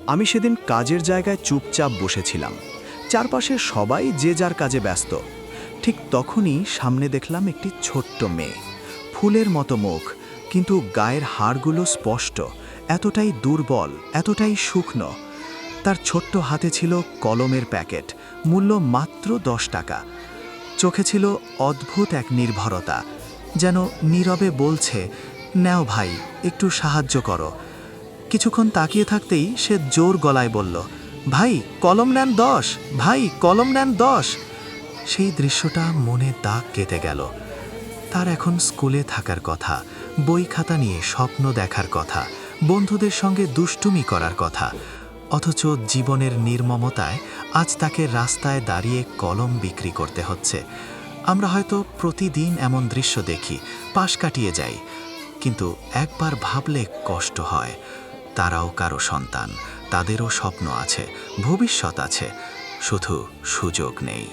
আমি সেদিন কাজের জায়গায় চুপচাপ বসেছিলাম। চারপাশে সবাই যে যার কাজে ব্যস্ত। ঠিক তখনই সামনে দেখলাম একটি ছোট্ট মেয়ে, ফুলের মতো মুখ, কিন্তু গায়ের হাড়গুলো স্পষ্ট, এতটাই দুর্বল, এতটাই শুকনো। তার ছোট্ট হাতে ছিল কলমের প্যাকেট, মূল্য মাত্র 10 টাকা। চোখে ছিল অদ্ভুত এক নির্ভরতা, যেন নীরবে বলছে, "নাও ভাই, একটু সাহায্য করো।" কিছুক্ষণ তাকিয়ে থাকতেই সে জোর গলায় বলল, "ভাই কলম নেন 10, ভাই কলম নেন 10।" সেই দৃশ্যটা মনে দাগ কেটে গেল। তার এখন স্কুলে থাকার কথা, বই খাতা নিয়ে স্বপ্ন দেখার কথা, বন্ধুদের সঙ্গে দুষ্টুমি করার কথা, অথচ জীবনের নির্মমতায় আজ তাকে রাস্তায় দাঁড়িয়ে কলম বিক্রি করতে হচ্ছে। আমরা হয়তো প্রতিদিন এমন দৃশ্য দেখি, পাশ কাটিয়ে যাই, কিন্তু একবার ভাবলে কষ্ট হয়। তারাও কারো সন্তান, তাদেরও স্বপ্ন আছে, ভবিষ্যৎ আছে, শুধু সুযোগ নেই।